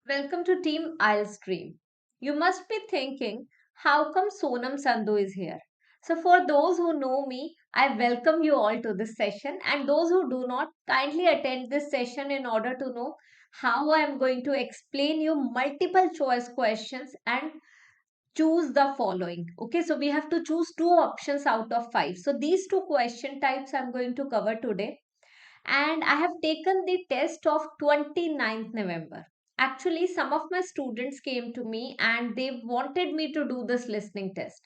Welcome to Team I'll Stream. You must be thinking, how come Sonam Sandhu is here? So, for those who know me, I welcome you all to this session, and those who do not, kindly attend this session in order to know how I am going to explain you multiple choice questions and choose the following. Okay, so we have to choose two options out of five. So, these two question types I'm going to cover today, and I have taken the test of 29th November. Actually, some of my students came to me and they wanted me to do this listening test.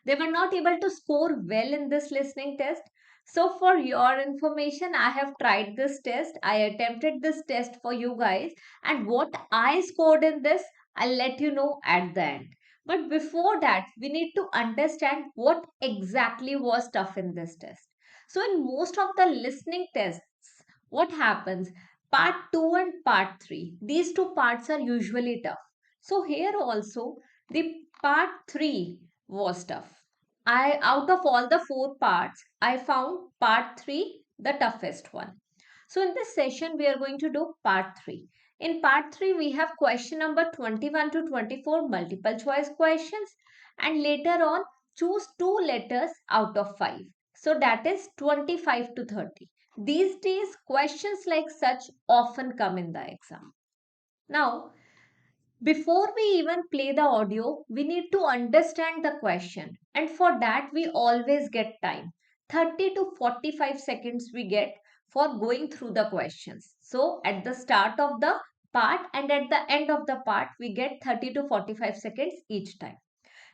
They were not able to score well in this listening test. So, for your information, I have tried this test. I attempted this test for you guys, and what I scored in this, I'll let you know at the end. But before that, we need to understand what exactly was tough in this test. So, in most of the listening tests, what happens? Part 2 and part 3, these two parts are usually tough. So, here also, the part 3 was tough. I Out of all the four parts, I found part 3 the toughest one. So, in this session, we are going to do part 3. In part 3, we have question number 21 to 24 multiple choice questions, and later on, choose two letters out of 5. So, that is 25 to 30. These days, questions like such often come in the exam. Now, before we even play the audio, we need to understand the question. And for that, we always get time. 30 to 45 seconds we get for going through the questions. So, at the start of the part and at the end of the part, we get 30 to 45 seconds each time.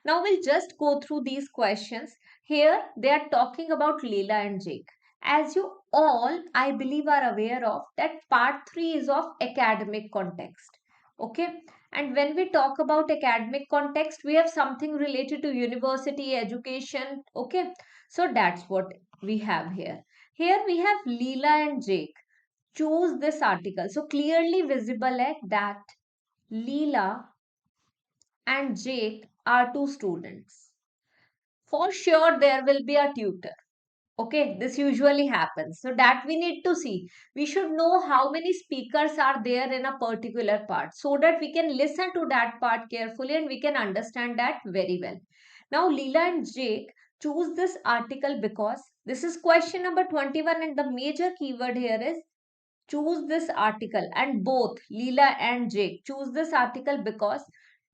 Now we'll just go through these questions. Here they are talking about Leela and Jake. As you all, I believe, are aware of that part 3 is of academic context. Okay. And when we talk about academic context, we have something related to university education. Okay. So that's what we have here. Here we have Leela and Jake. Choose this article. So clearly visible at that Leela and Jake are two students. For sure, there will be a tutor. Okay, this usually happens. So, that we need to see. We should know how many speakers are there in a particular part so that we can listen to that part carefully and we can understand that very well. Now, Leela and Jake choose this article because this is question number 21, and the major keyword here is choose this article. And both Leela and Jake choose this article because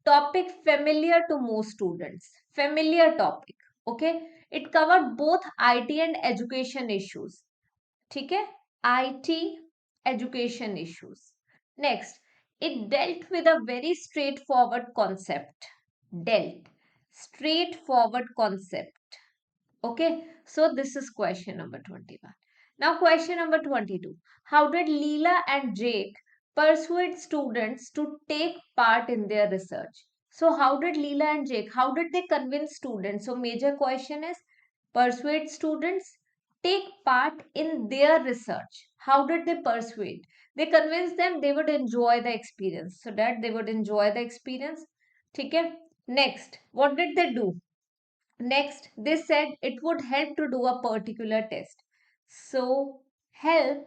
topic familiar to most students. Familiar topic. Okay. It covered both IT and education issues. ठीक है? IT education issues. Next, it dealt with a very straightforward concept. Dealt. Straightforward concept. Okay, so this is question number 21. Now, question number 22. How did Leela and Jake persuade students to take part in their research? So, how did Leela and Jake, how did they convince students? So, major question is persuade students take part in their research. How did they persuade? They convinced them they would enjoy the experience. So, that they would enjoy the experience. Okay. Next, what did they do? Next, they said it would help to do a particular test. So, help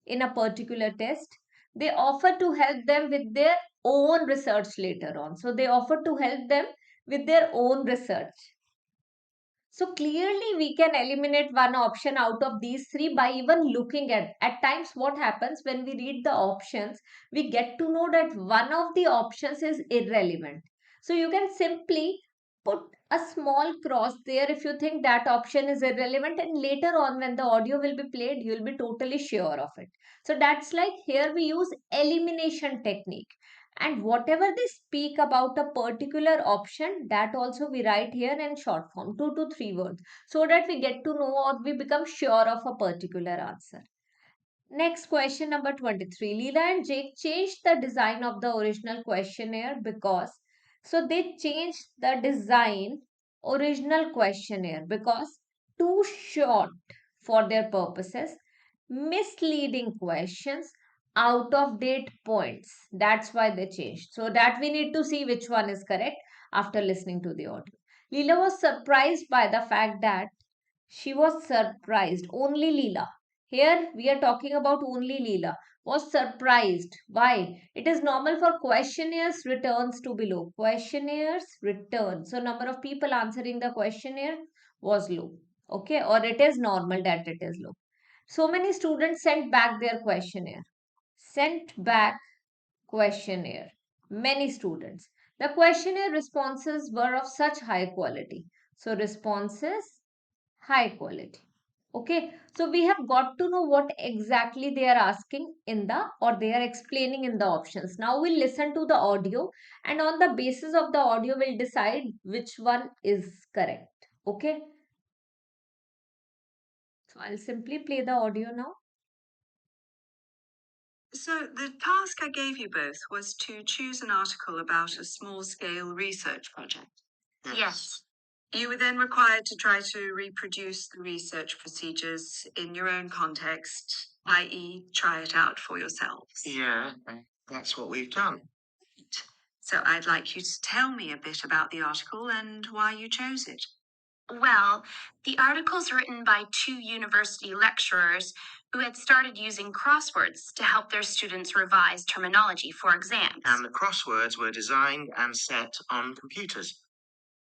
in a particular test, they offer to help them with their own research later on. So, they offer to help them with their own research. So, clearly, we can eliminate one option out of these three by even looking at times what happens when we read the options, we get to know that one of the options is irrelevant. So, you can simply put a small cross there if you think that option is irrelevant, and later on when the audio will be played you will be totally sure of it. So that's like here we use elimination technique, and whatever they speak about a particular option, that also we write here in short form, 2 to 3 words, so that we get to know or we become sure of a particular answer. Next, question number 23. Leela and Jake changed the design of the original questionnaire because, so they changed the design original questionnaire because too short for their purposes, misleading questions, out of date points. That's why they changed. So that we need to see which one is correct after listening to the audio. Leela was surprised by the fact that she was surprised, only Leela. Here we are talking about only Leela. Was surprised. Why? It is normal for questionnaires returns to be low. Questionnaires return. So number of people answering the questionnaire was low. Okay, or it is normal that it is low. So many students sent back their questionnaire. Sent back questionnaire. Many students. The questionnaire responses were of such high quality. So responses high quality. Okay, so we have got to know what exactly they are asking in the or they are explaining in the options. Now we'll listen to the audio, and on the basis of the audio we'll decide which one is correct. Okay, so I'll simply play the audio now. So, the task I gave you both was to choose an article about a small scale research project. Yes. You were then required to try to reproduce the research procedures in your own context, i.e., try it out for yourselves. Yeah, that's what we've done. So, I'd like you to tell me a bit about the article and why you chose it. Well, the article's written by two university lecturers who had started using crosswords to help their students revise terminology for exams. And the crosswords were designed and set on computers.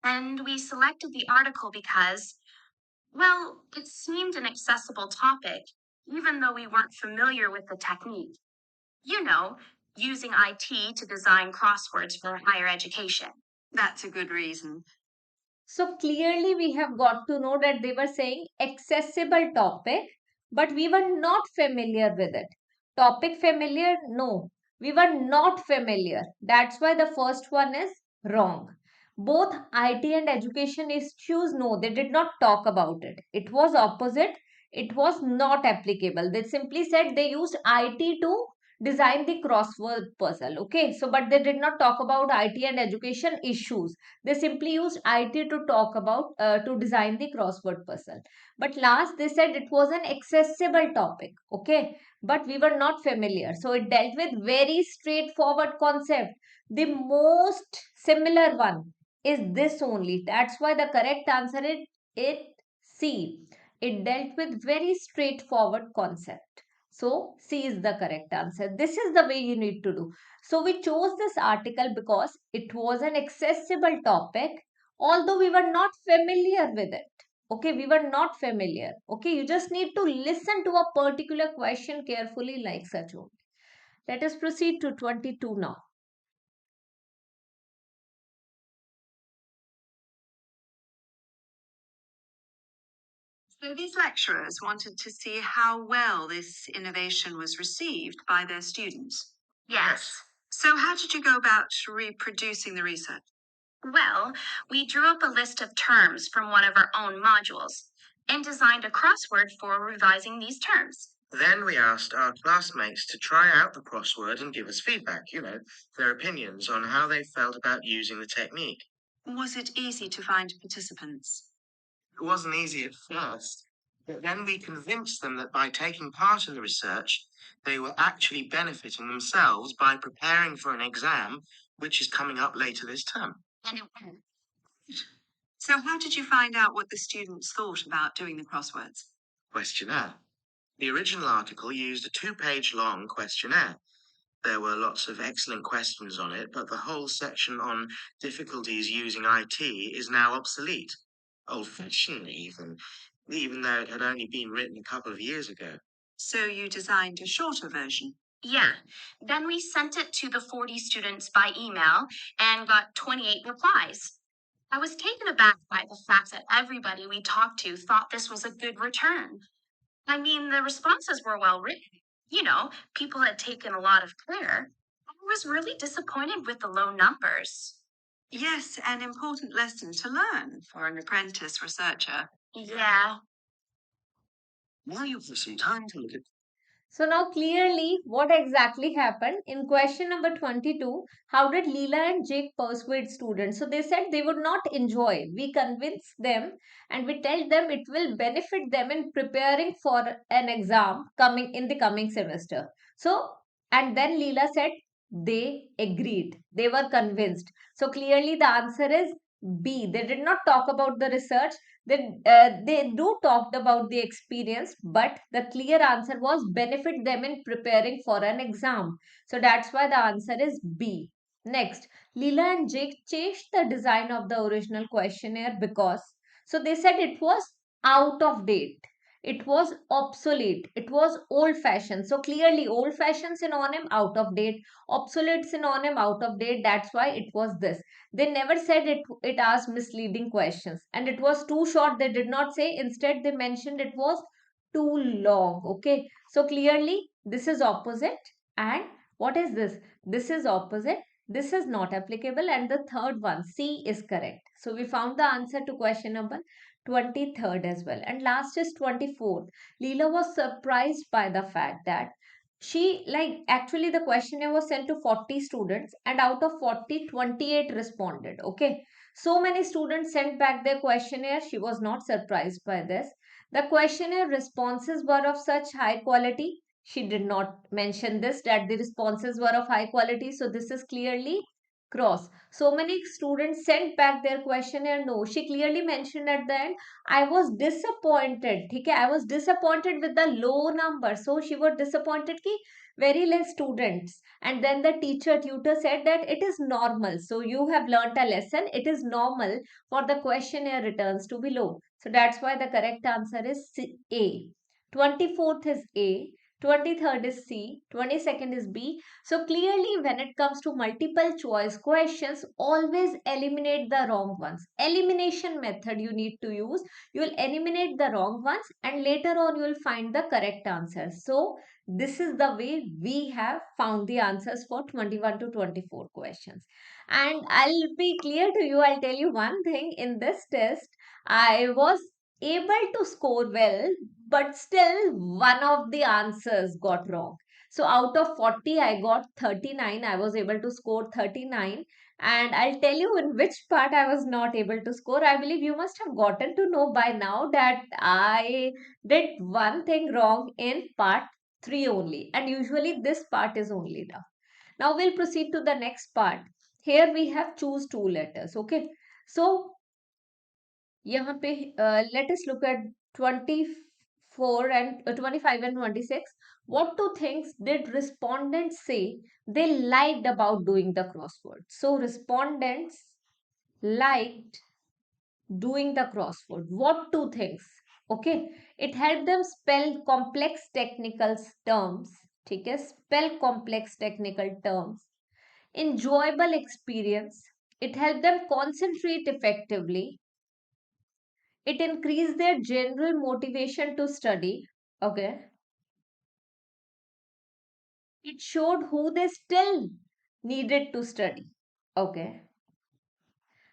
And we selected the article because, well, it seemed an accessible topic, even though we weren't familiar with the technique. You know, using IT to design crosswords for higher education. That's a good reason. So clearly we have got to know that they were saying accessible topic, but we were not familiar with it. Topic familiar? No, we were not familiar. That's why the first one is wrong. Both IT and education issues, no, they did not talk about it. It was opposite. It was not applicable. They simply said they used IT to design the crossword puzzle. Okay, so but they did not talk about IT and education issues. They simply used IT to talk about to design the crossword puzzle. But last they said it was an accessible topic. Okay, but we were not familiar. So it dealt with very straightforward concept. The most similar one is this only. That's why the correct answer is it C. It dealt with very straightforward concept. So C is the correct answer. This is the way you need to do. So we chose this article because it was an accessible topic, although we were not familiar with it. Okay, we were not familiar. Okay, you just need to listen to a particular question carefully like such only. Let us proceed to 22 now. So, these lecturers wanted to see how well this innovation was received by their students. Yes. So, how did you go about reproducing the research? Well, we drew up a list of terms from one of our own modules and designed a crossword for revising these terms. Then we asked our classmates to try out the crossword and give us feedback, their opinions on how they felt about using the technique. Was it easy to find participants? It wasn't easy at first, but then we convinced them that by taking part in the research, they were actually benefiting themselves by preparing for an exam which is coming up later this term. And it So, how did you find out what the students thought about doing the crosswords? Questionnaire. The original article used a 2-page long questionnaire. There were lots of excellent questions on it, but the whole section on difficulties using IT is now obsolete. Old-fashioned even though it had only been written a couple of years ago. So, you designed a shorter version. Yeah. Then we sent it to the 40 students by email and got 28 replies. I was taken aback by the fact that everybody we talked to thought this was a good return. I mean, the responses were well written. You know, people had taken a lot of care. I was really disappointed with the low numbers. Yes, an important lesson to learn for an apprentice researcher. Yeah. Now you've got some time to look at. So now clearly what exactly happened in question number 22, how did Leela and Jake persuade students? So they said they would not enjoy. We convinced them and we tell them it will benefit them in preparing for an exam coming in the coming semester. So and then Leela said they agreed. They were convinced. So clearly the answer is B. They did not talk about the research. They do talked about the experience, but the clear answer was benefit them in preparing for an exam. So that's why the answer is B. Next, Leela and Jake changed the design of the original questionnaire because, so they said it was out of date. It was obsolete. It was old fashioned. So clearly, old fashioned synonym out of date, obsolete synonym out of date. That's why it was this. They never said it asked misleading questions, and it was too short. They did not say. Instead, they mentioned it was too long. Okay, so clearly this is opposite. And what is this? This is opposite. This is not applicable, and the third one, C, is correct. So we found the answer to question number 23rd as well. And last is 24th. Leela was surprised by the fact that she, like, actually the questionnaire was sent to 40 students, and out of 40, 28 responded. Okay, so many students sent back their questionnaire. She was not surprised by this. The questionnaire responses were of such high quality. She did not mention this, that the responses were of high quality, so this is clearly cross. So many students sent back their questionnaire. No, she clearly mentioned at the end, I was disappointed. Okay, I was disappointed with the low number. So she was disappointed ki very less students. And then the tutor said that it is normal. So you have learnt a lesson. It is normal for the questionnaire returns to be low. So that's why the correct answer is A. 24th is A. 23rd is C. 22nd is B. So clearly, when it comes to multiple choice questions, always eliminate the wrong ones. Elimination method you need to use. You will eliminate the wrong ones, and later on you will find the correct answers. So this is the way we have found the answers for 21 to 24 questions. And I'll be clear to you, I'll tell you one thing. In this test, I was able to score well, but still one of the answers got wrong. So out of 40, I got 39. I was able to score 39. And I'll tell you in which part I was not able to score. I believe you must have gotten to know by now that I did one thing wrong in part 3 only. And usually this part is only done. Now we'll proceed to the next part. Here we have choose two letters. Okay. So यहाँ पे let us look at 24 and 25 and 26. What two things did respondents say they liked about doing the crossword? So respondents liked doing the crossword. What two things? Okay, it helped them spell complex technical terms. ठीक है, spell complex technical terms. Enjoyable experience. It helped them concentrate effectively. It increased their general motivation to study. Okay. It showed who they still needed to study. Okay.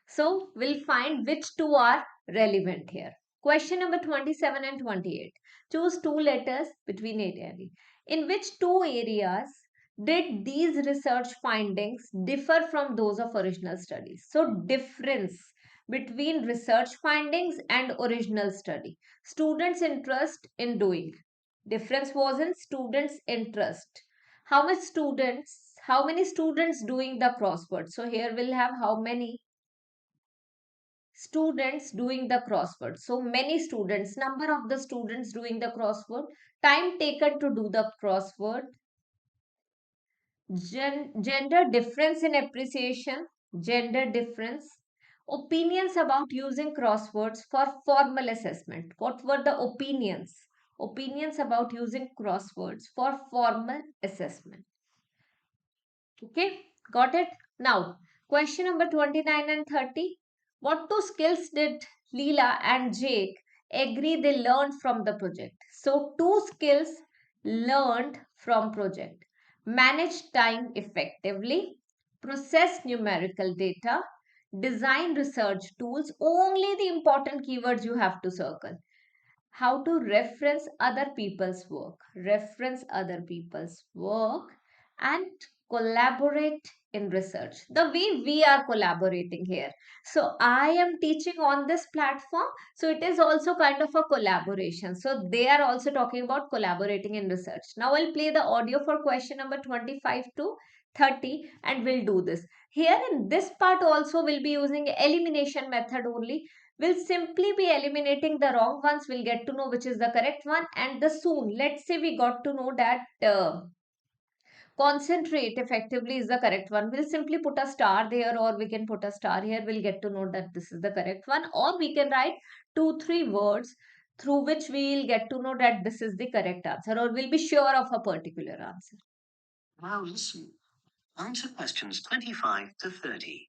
So we'll find which two are relevant here. Question number 27 and 28. Choose two letters between A and E. In which two areas did these research findings differ from those of original studies? So difference between research findings and original study. Students' interest in doing. Difference was in students' interest. How many students doing the crossword? So here we'll have how many students doing the crossword. So many students, number of the students doing the crossword, time taken to do the crossword, gender difference in appreciation, gender difference, opinions about using crosswords for formal assessment. What were the opinions? Opinions about using crosswords for formal assessment. Okay, got it? Now, question number 29 and 30. What two skills did Leela and Jake agree they learned from the project? So, two skills learned from project. Manage time effectively, process numerical data, design research tools. Only the important keywords you have to circle. How to reference other people's work, and collaborate in research, the way we are collaborating here. So I am teaching on this platform, so it is also kind of a collaboration. So they are also talking about collaborating in research. Now I'll play the audio for question number 25 to 30, and we'll do this. Here in this part also we'll be using elimination method only. We'll simply be eliminating the wrong ones. We'll get to know which is the correct one. And the soon, let's say we got to know that concentrate effectively is the correct one. We'll simply put a star there, or we can put a star here. We'll get to know that this is the correct one. Or we can write 2-3 words through which we'll get to know that this is the correct answer, or we'll be sure of a particular answer. Now listen. Answer questions 25 to 30.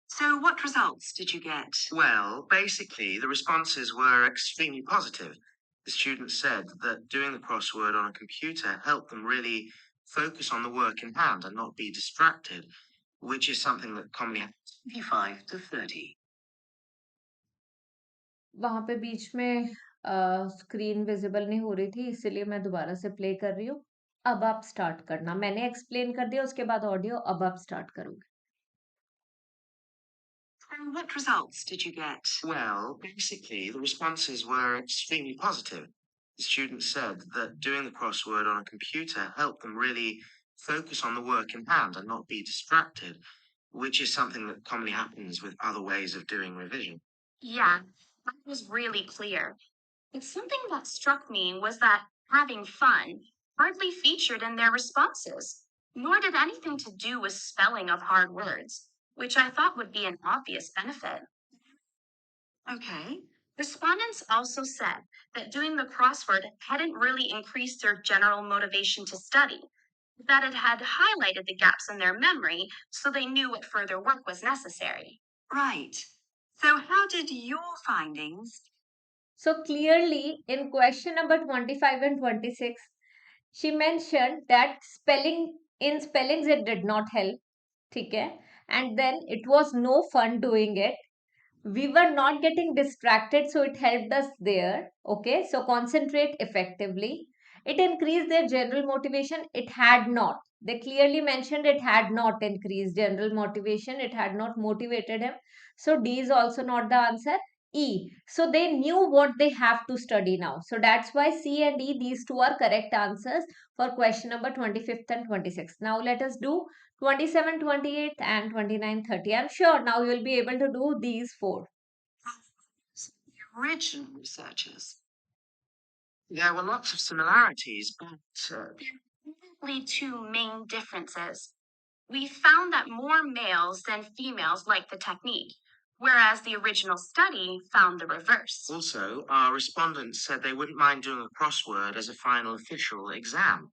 So, what results did you get? Well, basically, the responses were extremely positive. The students said that doing the crossword on a computer helped them really focus on the work in hand and not be distracted, which is something that commonly happens. 25 to 30. वहां पे बीच में screen visible नहीं हो रही थी, इसलिए मैं दोबारा से प्ले कर रही हूँ. अब आप स्टार्ट करना. मैंने एक्सप्लेन कर दिया, उसके बाद ऑडियो. अब आप स्टार्ट करोगे. And what results did you get? Well, basically, the responses were extremely positive. The students said that doing the crossword on a computer helped them really focus on the work in hand and not be distracted, which is something that commonly happens with other ways of doing revision. Yeah, that was really clear. And something that struck me was that having fun hardly featured in their responses, nor did anything to do with spelling of hard words, which I thought would be an obvious benefit. Okay. Respondents also said that doing the crossword hadn't really increased their general motivation to study, that it had highlighted the gaps in their memory so they knew what further work was necessary. Right. So, how did your findings? So clearly, in question number 25 and 26, she mentioned that spellings it did not help. Okay? And then it was no fun doing it. We were not getting distracted, so it helped us there. Okay, so concentrate effectively. It increased their general motivation. It had not. They clearly mentioned it had not increased general motivation. It had not motivated him. So D is also not the answer. E. So they knew what they have to study now. So that's why C and E, these two are correct answers for question number 25th and 26th. Now let us do 27, 28 and 29, 30. I'm sure now you will be able to do these four. The original researchers. There were lots of similarities, but Probably two main differences. We found that more males than females liked the technique, whereas the original study found the reverse. also our respondents said they wouldn't mind doing a crossword as a final official exam.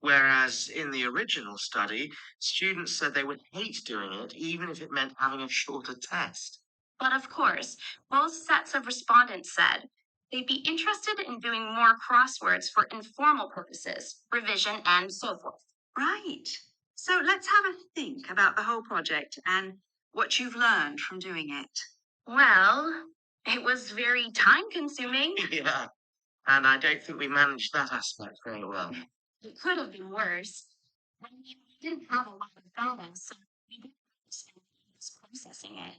Whereas in the original study, students said they would hate doing it even if it meant having a shorter test. But of course, both sets of respondents said they'd be interested in doing more crosswords for informal purposes, revision, and so forth. Right. So, let's have a think about the whole project and what you've learned from doing it. Well, it was very time consuming. Yeah, and I don't think we managed that aspect very well. It could have been worse. I mean, we didn't have a lot of data, so we didn't understand how was processing it.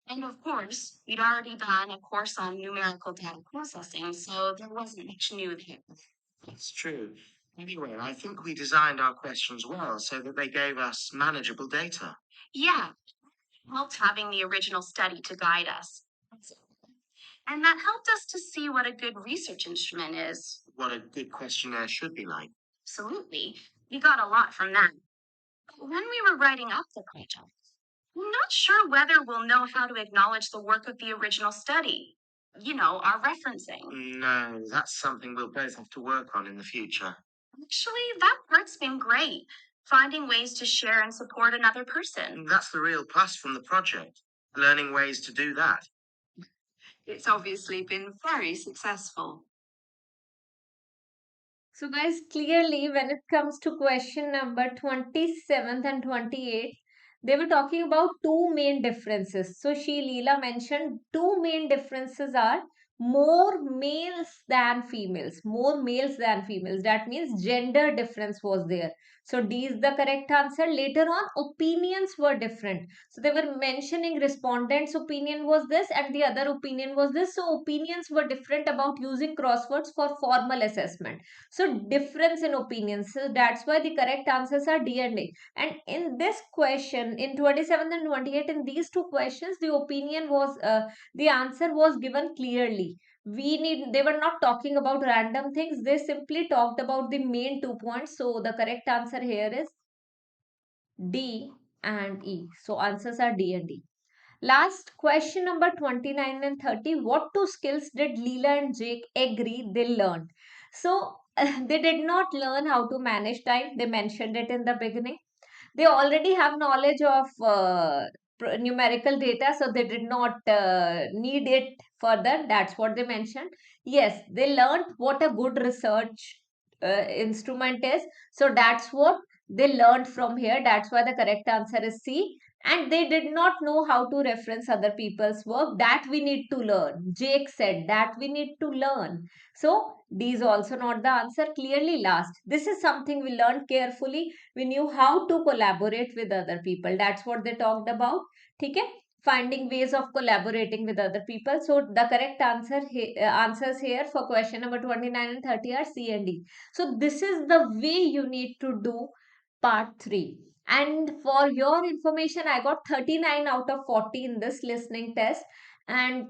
And of course, we'd already done a course on numerical data processing, so there wasn't much new there. That's true. Anyway, I think we designed our questions well so that they gave us manageable data. Yeah, it helped having the original study to guide us. And that helped us to see what a good research instrument is. What a good questionnaire should be like. Absolutely. We got a lot from that. But when we were writing up the project, I'm not sure whether we'll know how to acknowledge the work of the original study. You know, our referencing. No, that's something we'll both have to work on in the future. Actually, that part's been great. Finding ways to share and support another person. That's the real plus from the project, learning ways to do that. It's obviously been very successful. So guys, clearly when it comes to question number 27th and 28th, they were talking about two main differences. So Leela mentioned two main differences are more males than females. More males than females. That means gender difference was there. So D is the correct answer. Later on, opinions were different. So they were mentioning respondents' opinion was this and the other opinion was this. So opinions were different about using crosswords for formal assessment. So difference in opinions. So that's why the correct answers are D and A. And in this question, in 27 and 28, in these two questions, the opinion was, the answer was given clearly. They were not talking about random things, they simply talked about the main 2 points. So the correct answer here is D and E. So answers are D and E. Last question number 29 and 30. What two skills did Leela and Jake agree they learned? So they did not learn how to manage time. They mentioned it in the beginning. They already have knowledge of numerical data, so they did not need it further. That's what they mentioned. Yes, they learned what a good research instrument is. So that's what they learned from here. That's why the correct answer is C. And they did not know how to reference other people's work. That we need to learn. Jake said that we need to learn. So D is also not the answer. Clearly last. This is something we learned carefully. We knew how to collaborate with other people. That's what they talked about. Okay? Finding ways of collaborating with other people. So the correct answers here for question number 29 and 30 are C and D. So this is the way you need to do part 3. And for your information, I got 39 out of 40 in this listening test. And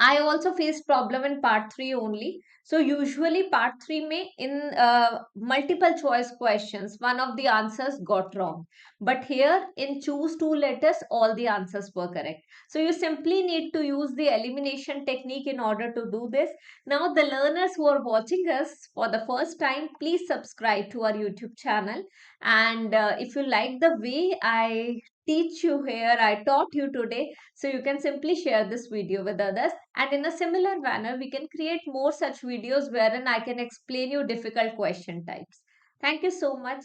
I also faced problem in part 3 only. So usually part 3 may in multiple choice questions, one of the answers got wrong. But here in choose two letters, all the answers were correct. So you simply need to use the elimination technique in order to do this. Now the learners who are watching us for the first time, please subscribe to our YouTube channel. And if you like the way I teach you here, I taught you today, so you can simply share this video with others, and in a similar manner we can create more such videos wherein I can explain you difficult question types. Thank you so much.